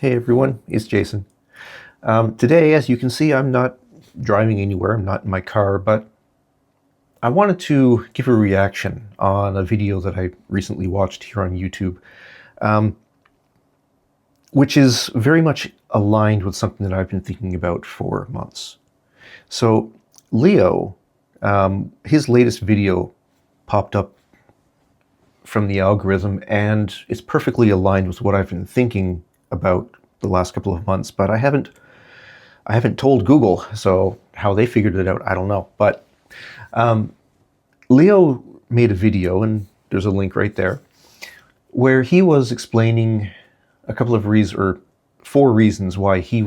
Hey everyone, it's Jason. Today, as you can see, I'm not driving anywhere, I'm not in my car, but I wanted to give a reaction on a video that I recently watched here on YouTube, um, which is very much aligned with something that I've been thinking about for months. So, Leo, his latest video popped up from the algorithm, and it's perfectly aligned with what I've been thinking about the last couple of months, but I haven't told Google, so how they figured it out, I don't know. But Leo made a video, and there's a link right there, where he was explaining a couple of reasons, or 4 reasons why he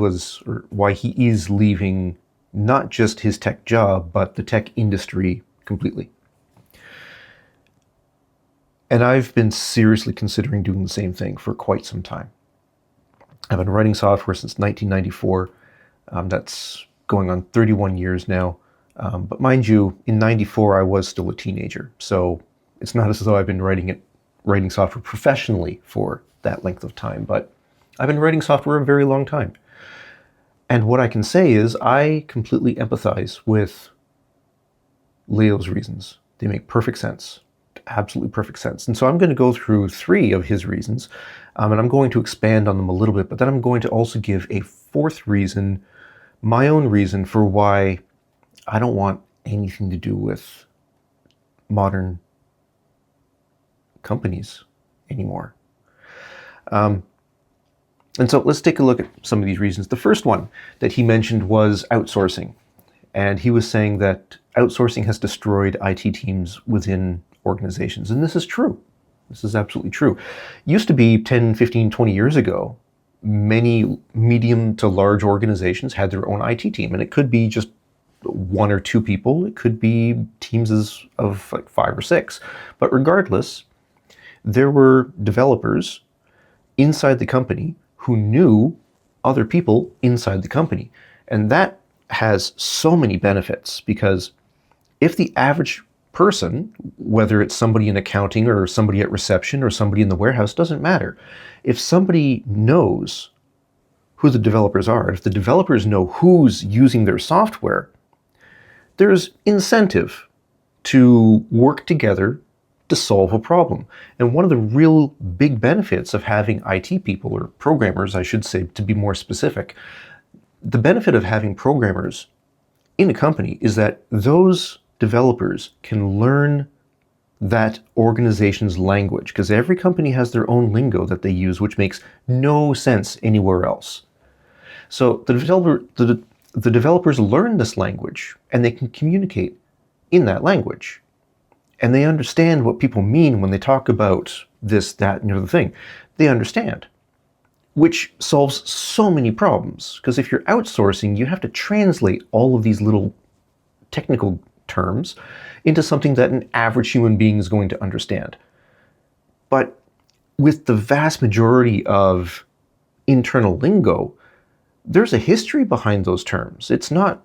is leaving not just his tech job, but the tech industry completely. And I've been seriously considering doing the same thing for quite some time. I've been writing software since 1994. That's going on 31 years now. But mind you, in 94, I was still a teenager. So it's not as though I've been writing software professionally for that length of time. But I've been writing software a very long time. And what I can say is I completely empathize with Leo's reasons. They make perfect sense. Absolutely perfect sense. And so I'm going to go through 3 of his reasons, and I'm going to expand on them a little bit, but then I'm going to also give a 4th reason, my own reason for why I don't want anything to do with modern companies anymore. And so let's take a look at some of these reasons. The first one that he mentioned was outsourcing. And he was saying that outsourcing has destroyed IT teams within organizations. And this is true. This is absolutely true. Used to be 10, 15, 20 years ago, many medium to large organizations had their own IT team. And it could be just 1 or 2 people. It could be teams of like 5 or 6. But regardless, there were developers inside the company who knew other people inside the company. And that has so many benefits, because if the average person, whether it's somebody in accounting or somebody at reception or somebody in the warehouse, doesn't matter. If somebody knows who the developers are, if the developers know who's using their software, there's incentive to work together to solve a problem. And one of the real big benefits of having IT people, or programmers, I should say, to be more specific, the benefit of having programmers in a company is that those developers can learn that organization's language, because every company has their own lingo that they use, which makes no sense anywhere else. So the developers learn this language, and they can communicate in that language. And they understand what people mean when they talk about this, that, and the other thing. They understand, which solves so many problems. Because if you're outsourcing, you have to translate all of these little technical terms into something that an average human being is going to understand. But with the vast majority of internal lingo, there's a history behind those terms. It's not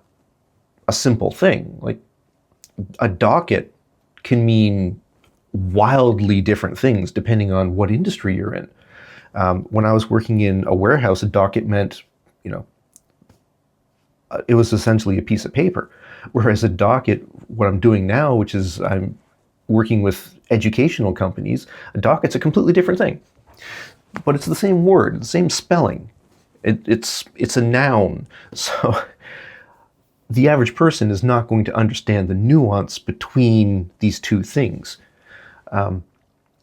a simple thing. Like, a docket can mean wildly different things depending on what industry you're in. When I was working in a warehouse, a docket meant, it was essentially a piece of paper. Whereas a docket, what I'm doing now, which is I'm working with educational companies, a docket's a completely different thing. But it's the same word, the same spelling. It's a noun. So the average person is not going to understand the nuance between these 2 things.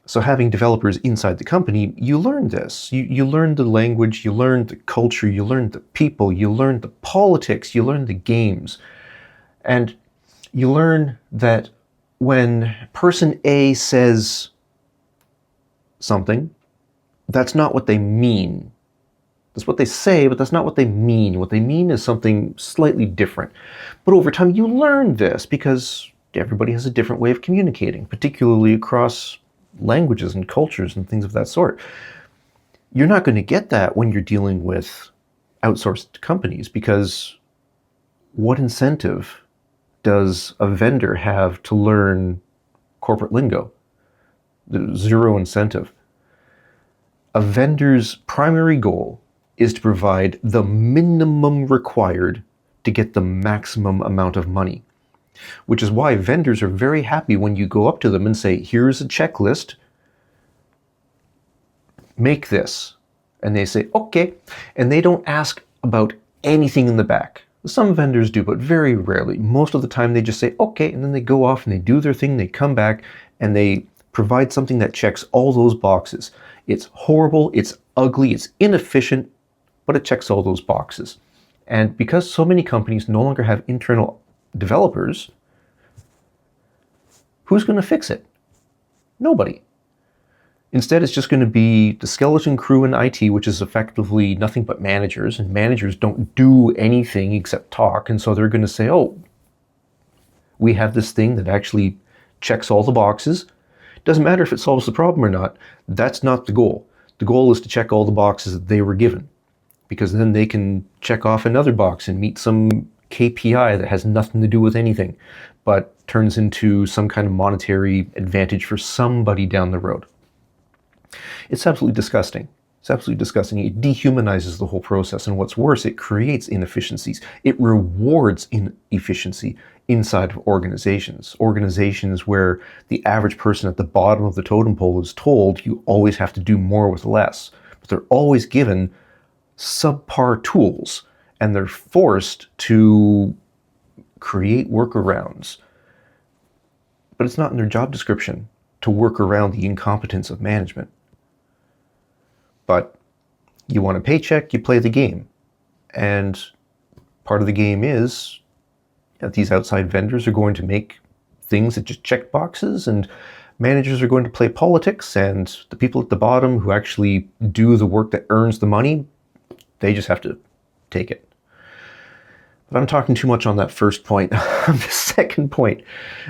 So having developers inside the company, you learn this. You learn the language, you learn the culture, you learn the people, you learn the politics, you learn the games. And you learn that when person A says something, that's not what they mean. That's what they say, but that's not what they mean. What they mean is something slightly different. But over time, you learn this because everybody has a different way of communicating, particularly across languages and cultures and things of that sort. You're not going to get that when you're dealing with outsourced companies, because what incentive does a vendor have to learn corporate lingo? There's zero incentive. A vendor's primary goal is to provide the minimum required to get the maximum amount of money. Which is why vendors are very happy when you go up to them and say, here's a checklist, make this. And they say, okay. And they don't ask about anything in the back. Some vendors do, but very rarely. Most of the time they just say, okay, and then they go off and they do their thing, they come back, and they provide something that checks all those boxes. It's horrible, it's ugly, it's inefficient, but it checks all those boxes. And because so many companies no longer have internal developers, who's going to fix it? Nobody. Instead, it's just going to be the skeleton crew in IT, which is effectively nothing but managers, and managers don't do anything except talk, and so they're going to say, oh, we have this thing that actually checks all the boxes. Doesn't matter if it solves the problem or not. That's not the goal. The goal is to check all the boxes that they were given, because then they can check off another box and meet some KPI that has nothing to do with anything, but turns into some kind of monetary advantage for somebody down the road. It's absolutely disgusting. It's absolutely disgusting. It dehumanizes the whole process, and what's worse, it creates inefficiencies. It rewards inefficiency inside of organizations. Organizations where the average person at the bottom of the totem pole is told you always have to do more with less, but they're always given subpar tools, and they're forced to create workarounds. But it's not in their job description to work around the incompetence of management. But you want a paycheck, you play the game. And part of the game is that these outside vendors are going to make things that just check boxes, and managers are going to play politics, and the people at the bottom who actually do the work that earns the money, they just have to take it. But I'm talking too much on that first point. The second point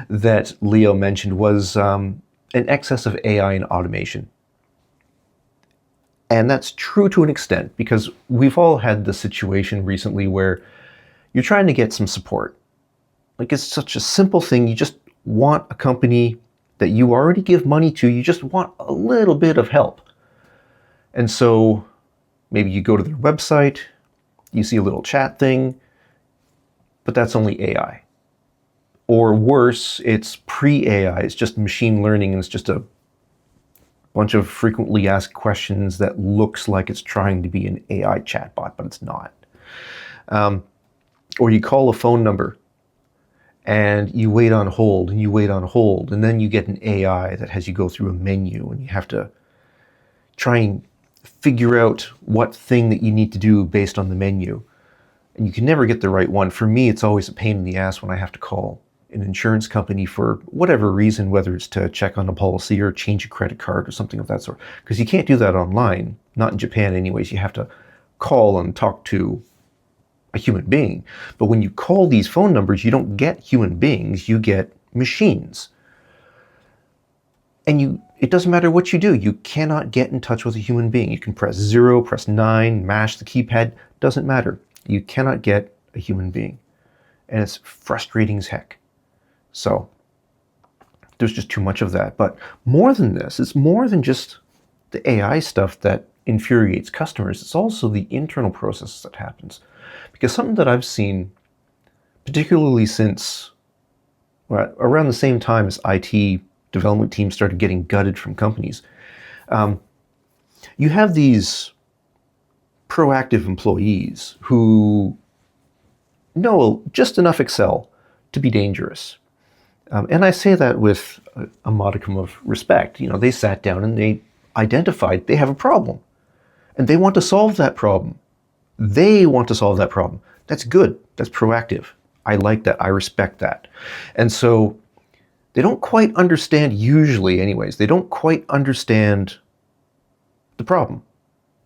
that Leo mentioned was an excess of AI and automation. And that's true to an extent, because we've all had the situation recently where you're trying to get some support. Like, it's such a simple thing. You just want a company that you already give money to. You just want a little bit of help. And so maybe you go to their website, you see a little chat thing, but that's only AI. Or worse, it's pre-AI. It's just machine learning, and it's just a bunch of frequently asked questions that looks like it's trying to be an AI chatbot, but it's not. Or you call a phone number and you wait on hold and you wait on hold, and then you get an AI that has you go through a menu, and you have to try and figure out what thing that you need to do based on the menu. And you can never get the right one. For me, it's always a pain in the ass when I have to call an insurance company for whatever reason, whether it's to check on a policy or change a credit card or something of that sort. Because you can't do that online, not in Japan anyways. You have to call and talk to a human being. But when you call these phone numbers, you don't get human beings, you get machines. And it doesn't matter what you do, you cannot get in touch with a human being. You can press 0, press 9, mash the keypad, doesn't matter. You cannot get a human being. And it's frustrating as heck. So there's just too much of that. But more than this, it's more than just the AI stuff that infuriates customers. It's also the internal process that happens. Because something that I've seen, particularly since around the same time as IT development teams started getting gutted from companies, you have these proactive employees who know just enough Excel to be dangerous. And I say that with a modicum of respect. You know, they sat down and they identified they have a problem, and they want to solve that problem. They want to solve that problem. That's good. That's proactive. I like that. I respect that. And so they don't quite understand, usually anyways, they don't quite understand the problem.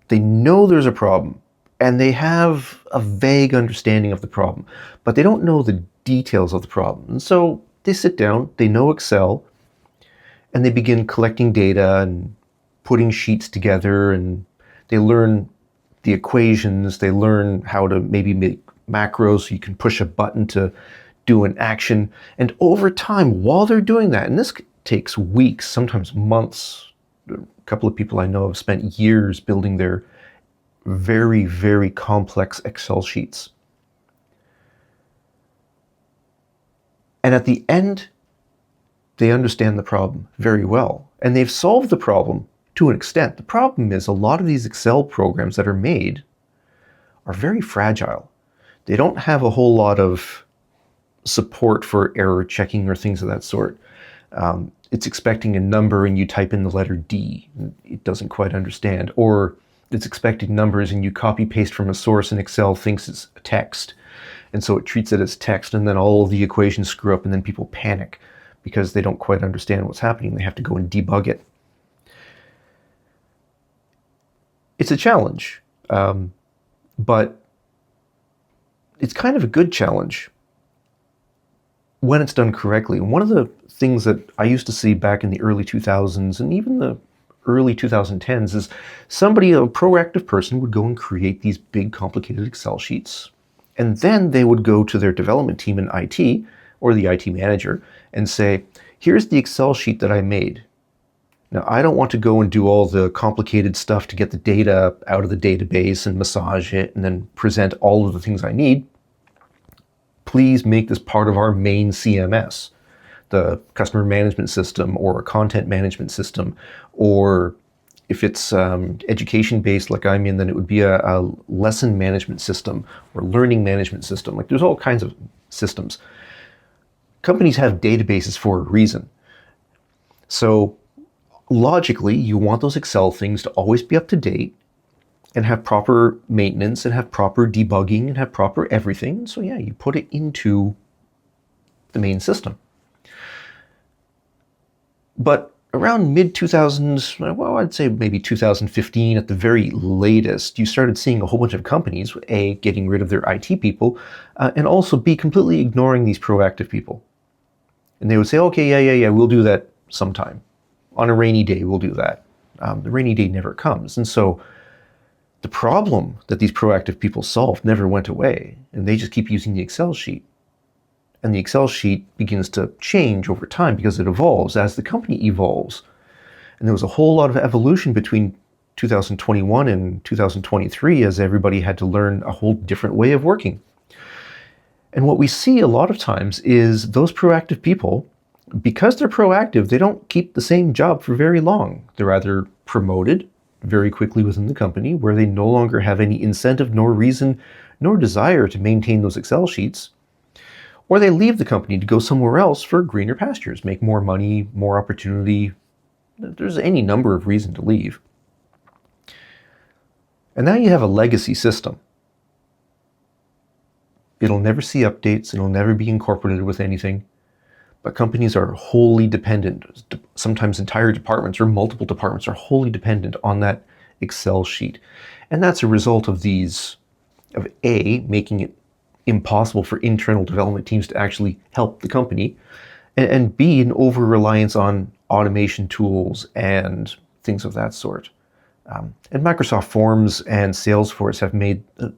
They know there's a problem, and they have a vague understanding of the problem, but they don't know the details of the problem. And so they sit down, they know Excel, and they begin collecting data and putting sheets together, and they learn the equations, they learn how to maybe make macros so you can push a button to do an action. And over time, while they're doing that, and this takes weeks, sometimes months, a couple of people I know have spent years building their very, very complex Excel sheets. And at the end, they understand the problem very well. And they've solved the problem to an extent. The problem is a lot of these Excel programs that are made are very fragile. They don't have a whole lot of support for error checking or things of that sort. It's expecting a number and you type in the letter D. It doesn't quite understand. Or it's expecting numbers and you copy paste from a source and Excel thinks it's a text. And so it treats it as text, and then all of the equations screw up, and then people panic because they don't quite understand what's happening. They have to go and debug it. It's a challenge, but it's kind of a good challenge when it's done correctly. And one of the things that I used to see back in the early 2000s and even the early 2010s is somebody, a proactive person, would go and create these big, complicated Excel sheets. And then they would go to their development team in IT or the IT manager and say, here's the Excel sheet that I made. Now, I don't want to go and do all the complicated stuff to get the data out of the database and massage it and then present all of the things I need. Please make this part of our main CMS, the customer management system or a content management system, or if it's education-based like I'm in, then it would be a lesson management system or learning management system. Like there's all kinds of systems. Companies have databases for a reason. So logically, you want those Excel things to always be up to date and have proper maintenance and have proper debugging and have proper everything. So yeah, you put it into the main system. But around mid-2000s, well, I'd say maybe 2015 at the very latest, you started seeing a whole bunch of companies, A, getting rid of their IT people, and also B, completely ignoring these proactive people. And they would say, okay, yeah, we'll do that sometime. On a rainy day, we'll do that. The rainy day never comes. And so the problem that these proactive people solved never went away, and they just keep using the Excel sheet. And the Excel sheet begins to change over time because it evolves as the company evolves. And there was a whole lot of evolution between 2021 and 2023 as everybody had to learn a whole different way of working. And what we see a lot of times is those proactive people, because they're proactive, they don't keep the same job for very long. They're either promoted very quickly within the company, where they no longer have any incentive, nor reason, nor desire to maintain those Excel sheets, or they leave the company to go somewhere else for greener pastures, make more money, more opportunity. There's any number of reasons to leave. And now you have a legacy system. It'll never see updates, it'll never be incorporated with anything, but companies are wholly dependent. Sometimes entire departments or multiple departments are wholly dependent on that Excel sheet. And that's a result of A, making it impossible for internal development teams to actually help the company, and B, an over-reliance on automation tools and things of that sort. And Microsoft Forms and Salesforce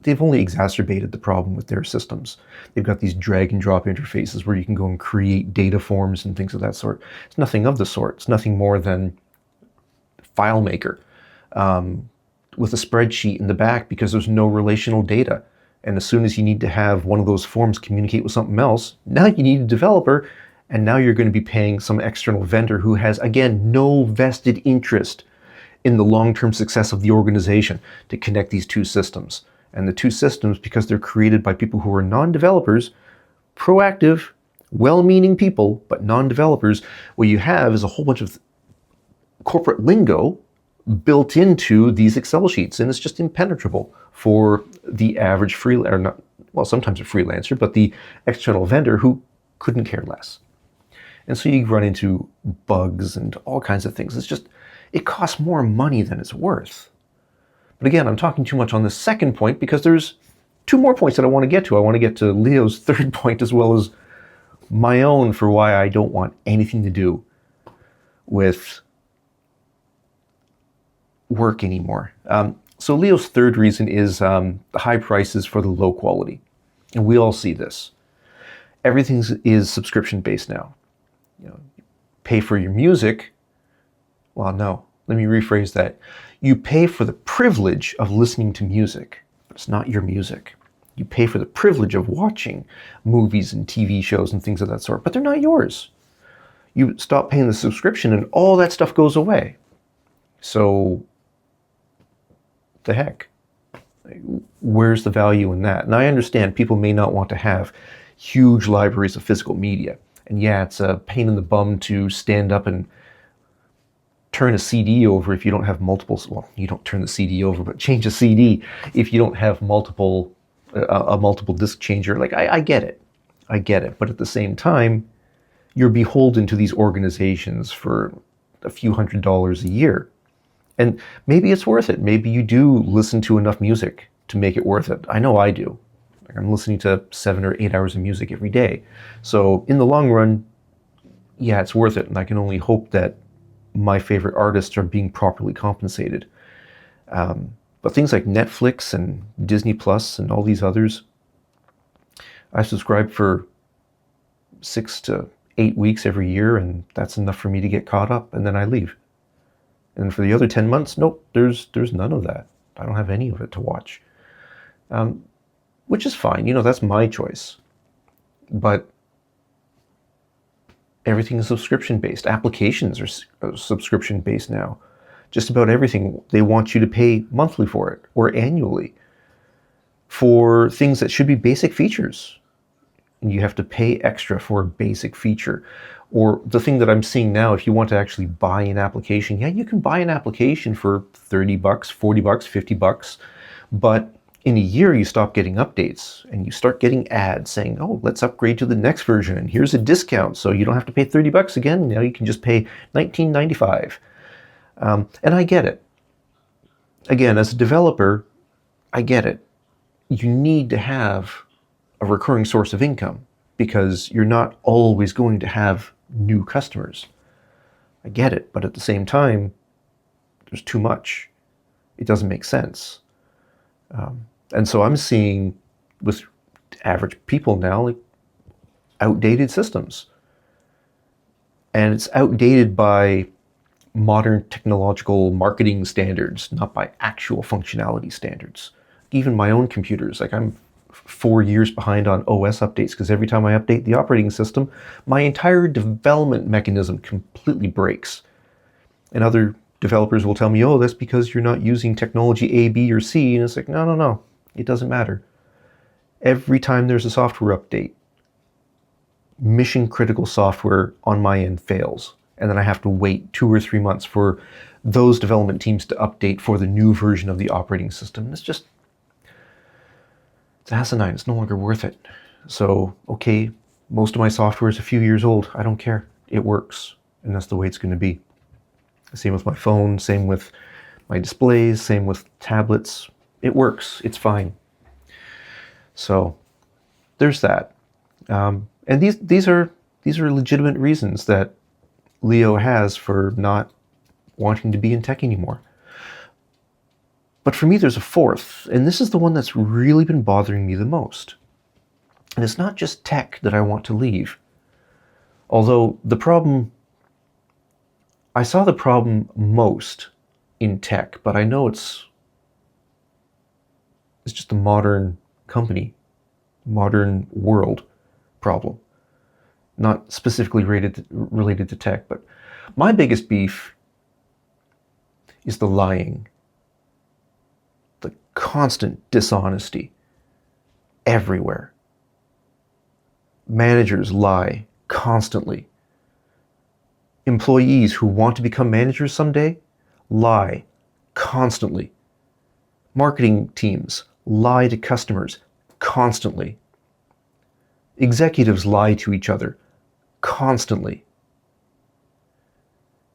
they've only exacerbated the problem with their systems. They've got these drag and drop interfaces where you can go and create data forms and things of that sort. It's nothing of the sort. It's nothing more than FileMaker with a spreadsheet in the back because there's no relational data. And as soon as you need to have one of those forms communicate with something else, now you need a developer, and now you're going to be paying some external vendor who has, again, no vested interest in the long-term success of the organization to connect these two systems. And the two systems, because they're created by people who are non-developers, proactive, well-meaning people, but non-developers, what you have is a whole bunch of corporate lingo built into these Excel sheets, and it's just impenetrable for the average freelancer, sometimes a freelancer, but the external vendor who couldn't care less. And so you run into bugs and all kinds of things. It costs more money than it's worth. But again, I'm talking too much on the second point because there's two more points that I want to get to. I want to get to Leo's third point as well as my own for why I don't want anything to do with work anymore. So Leo's third reason is the high prices for the low quality. And we all see this. Everything is subscription based now. You pay for your music. Well, no. Let me rephrase that. You pay for the privilege of listening to music. It's not your music. You pay for the privilege of watching movies and TV shows and things of that sort, but they're not yours. You stop paying the subscription and all that stuff goes away. So, the heck? Where's the value in that? And I understand people may not want to have huge libraries of physical media. And yeah, it's a pain in the bum to stand up and turn a CD over if you don't have multiple, well, you don't turn the CD over, but change a CD if you don't have a multiple disc changer. Like, I get it. I get it. But at the same time, you're beholden to these organizations for a few $100s a year. And maybe it's worth it. Maybe you do listen to enough music to make it worth it. I know I do. Like, I'm listening to 7 or 8 hours of music every day. So in the long run, yeah, it's worth it. And I can only hope that my favorite artists are being properly compensated. But things like Netflix and Disney Plus and all these others, I subscribe for 6 to 8 weeks every year, and that's enough for me to get caught up, and then I leave. And for the other 10 months, nope, there's none of that. I don't have any of it to watch. Which is fine, that's my choice. But everything is subscription-based. Applications are subscription-based now. Just about everything, they want you to pay monthly for it, or annually, for things that should be basic features. And you have to pay extra for a basic feature. Or the thing that I'm seeing now, if you want to actually buy an application, yeah, you can buy an application for $30, $40, $50, but in a year you stop getting updates and you start getting ads saying, oh, let's upgrade to the next version and here's a discount so you don't have to pay $30 again. Now you can just pay $19.95. And I get it. Again, as a developer, I get it. You need to have a recurring source of income because you're not always going to have new customers. I get it, but at the same time, there's too much. It doesn't make sense. And so I'm seeing with average people now, like, outdated systems. And it's outdated by modern technological marketing standards, not by actual functionality standards. Even my own computers, like, I'm 4 years behind on OS updates because every time I update the operating system, my entire development mechanism completely breaks. And other developers will tell me, oh, that's because you're not using technology A, B, or C. And it's like, no. It doesn't matter. Every time there's a software update, mission critical software on my end fails. And then I have to wait 2 or 3 months for those development teams to update for the new version of the operating system. It's asinine. It's no longer worth it. So, okay, most of my software is a few years old. I don't care. It works. And that's the way it's going to be. Same with my phone, same with my displays, same with tablets. It works. It's fine. So there's that. And these are legitimate reasons that Leo has for not wanting to be in tech anymore. But for me, there's a fourth, and this is the one that's really been bothering me the most. And it's not just tech that I want to leave. Although I saw the problem most in tech, but I know it's just a modern company, modern world problem. Not specifically related to tech, but my biggest beef is the lying. The constant dishonesty everywhere. Managers lie constantly. Employees who want to become managers someday lie constantly. Marketing teams lie to customers constantly. Executives lie to each other constantly.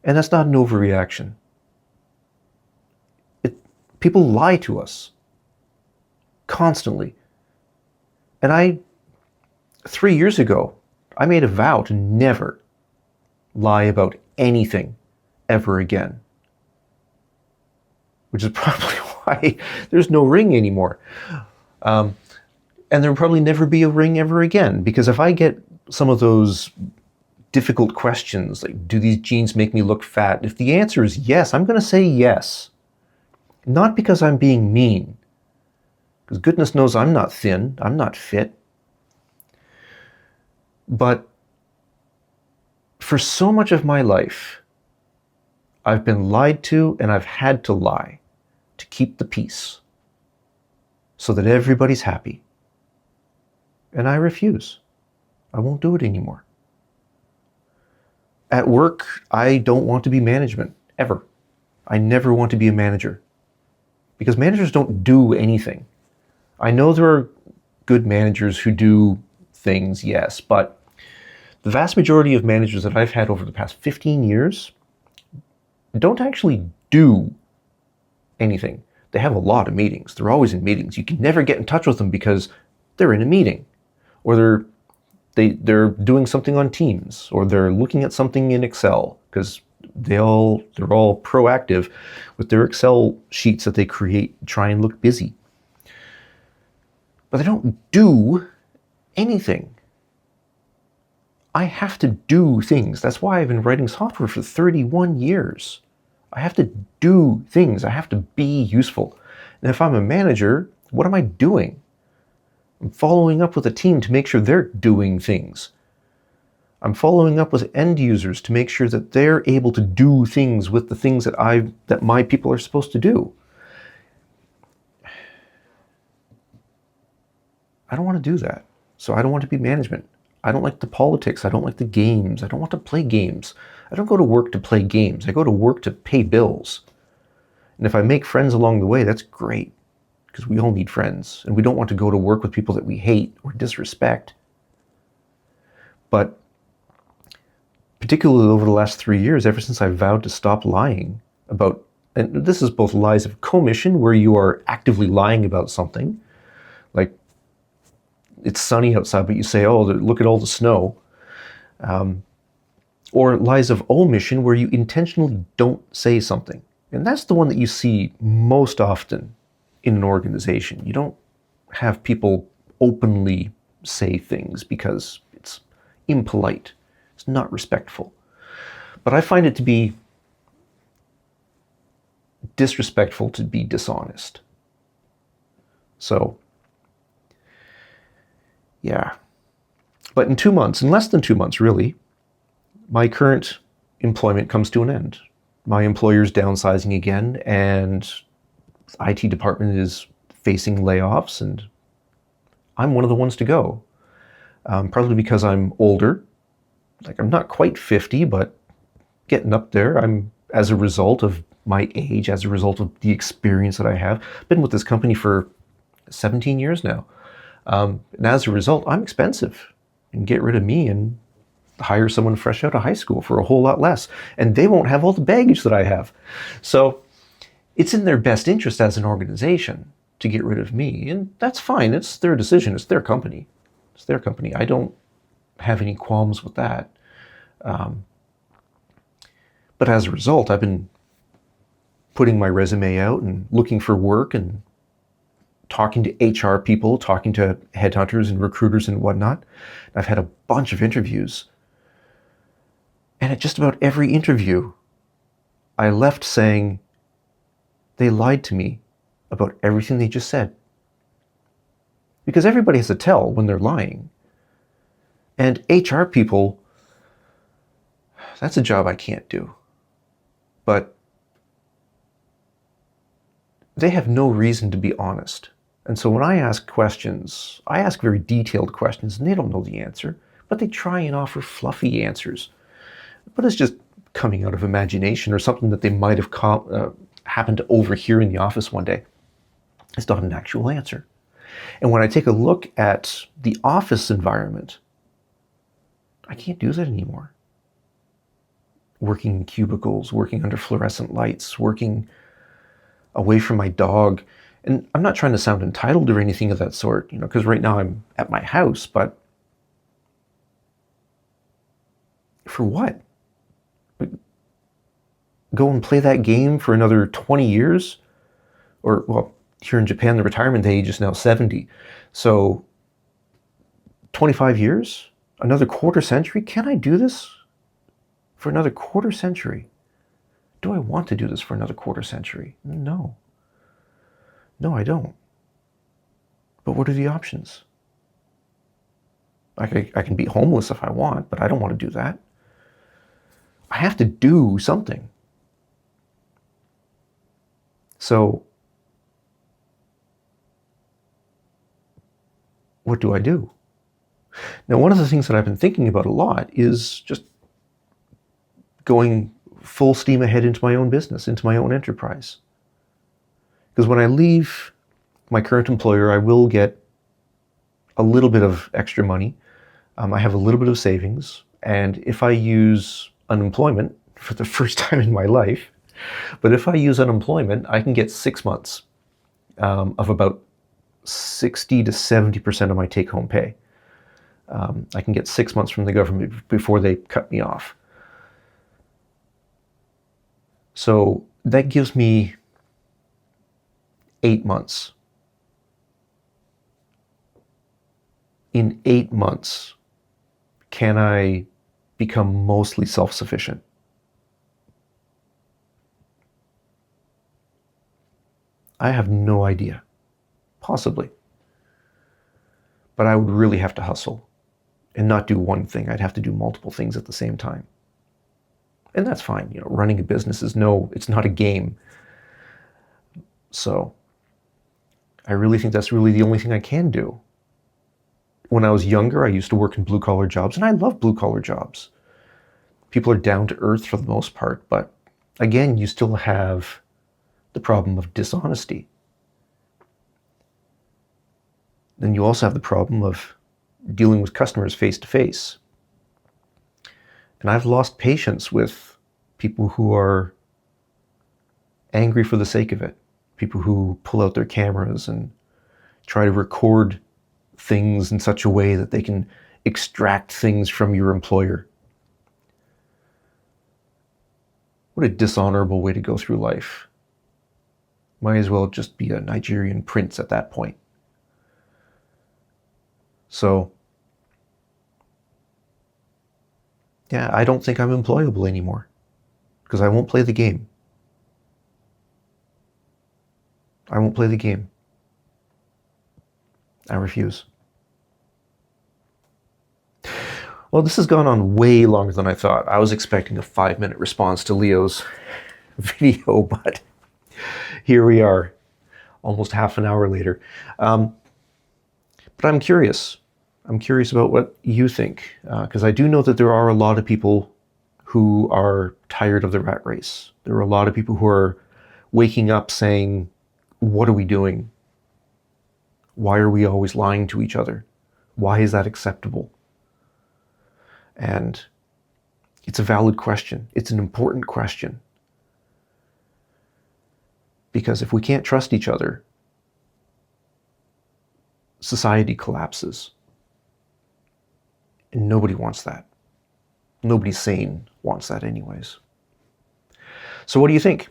And that's not an overreaction. People lie to us constantly. And 3 years ago, I made a vow to never lie about anything ever again. Which is probably why there's no ring anymore. And there'll probably never be a ring ever again. Because if I get some of those difficult questions like, do these jeans make me look fat? If the answer is yes, I'm going to say yes. Not because I'm being mean, because goodness knows I'm not thin, I'm not fit. But for so much of my life, I've been lied to, and I've had to lie to keep the peace so that everybody's happy. And I refuse. I won't do it anymore. At work, I don't want to be management, ever. I never want to be a manager, because managers don't do anything. I know there are good managers who do things, yes, but the vast majority of managers that I've had over the past 15 years don't actually do anything. They have a lot of meetings. They're always in meetings. You can never get in touch with them because they're in a meeting, or they're doing something on Teams, or they're looking at something in Excel, because they're all proactive with their Excel sheets that they create, try and look busy. But they don't do anything. I have to do things. That's why I've been writing software for 31 years. I have to do things. I have to be useful. And if I'm a manager, what am I doing? I'm following up with a team to make sure they're doing things. I'm following up with end users to make sure that they're able to do things with the things that my people are supposed to do. I don't want to do that. So I don't want to be management. I don't like the politics. I don't like the games. I don't want to play games. I don't go to work to play games. I go to work to pay bills. And if I make friends along the way, that's great, because we all need friends. And we don't want to go to work with people that we hate or disrespect. But particularly over the last 3 years, ever since I vowed to stop lying about, and this is both lies of commission, where you are actively lying about something, like it's sunny outside, but you say, oh, look at all the snow. Or lies of omission, where you intentionally don't say something. And that's the one that you see most often in an organization. You don't have people openly say things because it's impolite. It's not respectful. But I find it to be disrespectful to be dishonest. So, yeah. But in 2 months, in less than 2 months really, my current employment comes to an end. My employer's downsizing again, and the IT department is facing layoffs, and I'm one of the ones to go. Probably because I'm older. Like, I'm not quite 50, but getting up there. I'm, as a result of my age, as a result of the experience that I have, been with this company for 17 years now. And as a result, I'm expensive. And get rid of me and hire someone fresh out of high school for a whole lot less. And they won't have all the baggage that I have. So it's in their best interest as an organization to get rid of me. And that's fine. It's their decision. It's their company. It's their company. I don't have any qualms with that. But as a result, I've been putting my resume out and looking for work and talking to HR people, talking to headhunters and recruiters and whatnot. I've had a bunch of interviews. And at just about every interview, I left saying, they lied to me about everything they just said. Because everybody has to tell when they're lying. And HR people, that's a job I can't do. But they have no reason to be honest. And so when I ask questions, I ask very detailed questions, and they don't know the answer, but they try and offer fluffy answers. But it's just coming out of imagination or something that they might have happened to overhear in the office one day. It's not an actual answer. And when I take a look at the office environment, I can't do that anymore. Working in cubicles, working under fluorescent lights, working away from my dog. And I'm not trying to sound entitled or anything of that sort, because right now I'm at my house, but for what? Go and play that game for another 20 years? Or, well, here in Japan, the retirement age is now 70. So 25 years? Another quarter century? Can I do this? For another quarter century? Do I want to do this for another quarter century? No. No, I don't. But what are the options? I can be homeless if I want, but I don't want to do that. I have to do something. So, what do I do? Now, one of the things that I've been thinking about a lot is just going full steam ahead into my own business, into my own enterprise. Because when I leave my current employer, I will get a little bit of extra money. I have a little bit of savings. And if I use unemployment for the first time in my life, but if I use unemployment, I can get 6 months of about 60 to 70% of my take-home pay. I can get 6 months from the government before they cut me off. So that gives me 8 months. In 8 months, can I become mostly self-sufficient? I have no idea. Possibly. But I would really have to hustle and not do one thing. I'd have to do multiple things at the same time. And that's fine. You know, running a business is it's not a game. So I really think that's really the only thing I can do. When I was younger, I used to work in blue-collar jobs, and I love blue-collar jobs. People are down to earth for the most part, but again, you still have the problem of dishonesty. Then you also have the problem of dealing with customers face to face. And I've lost patience with people who are angry for the sake of it. People who pull out their cameras and try to record things in such a way that they can extract things from your employer. What a dishonorable way to go through life. Might as well just be a Nigerian prince at that point. So, yeah, I don't think I'm employable anymore because I won't play the game. I won't play the game. I refuse. Well, this has gone on way longer than I thought. I was expecting a 5-minute response to Leo's video, but here we are, almost half an hour later. But I'm curious. I'm curious about what you think, because I do know that there are a lot of people who are tired of the rat race. There are a lot of people who are waking up saying, what are we doing? Why are we always lying to each other? Why is that acceptable? And it's a valid question. It's an important question. Because if we can't trust each other, society collapses. And nobody wants that. Nobody sane wants that anyways. So what do you think?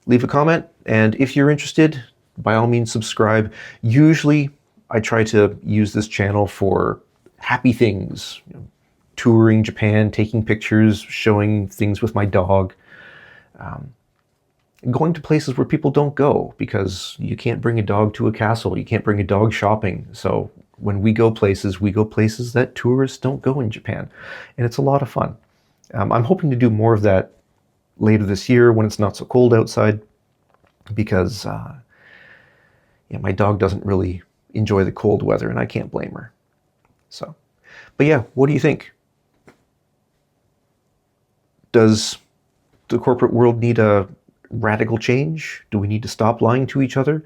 Leave a comment, and if you're interested, by all means subscribe. Usually I try to use this channel for happy things, touring Japan, taking pictures, showing things with my dog, going to places where people don't go, because you can't bring a dog to a castle, you can't bring a dog shopping. So when we go places that tourists don't go in Japan, and it's a lot of fun. I'm hoping to do more of that later this year when it's not so cold outside, because my dog doesn't really enjoy the cold weather, and I can't blame her. So, but yeah, what do you think? Does the corporate world need a radical change? Do we need to stop lying to each other?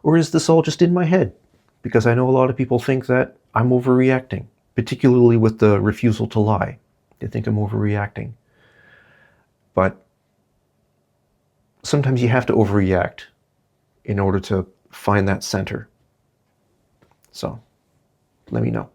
Or is this all just in my head? Because I know a lot of people think that I'm overreacting, particularly with the refusal to lie. They think I'm overreacting. But sometimes you have to overreact in order to find that center. So, let me know.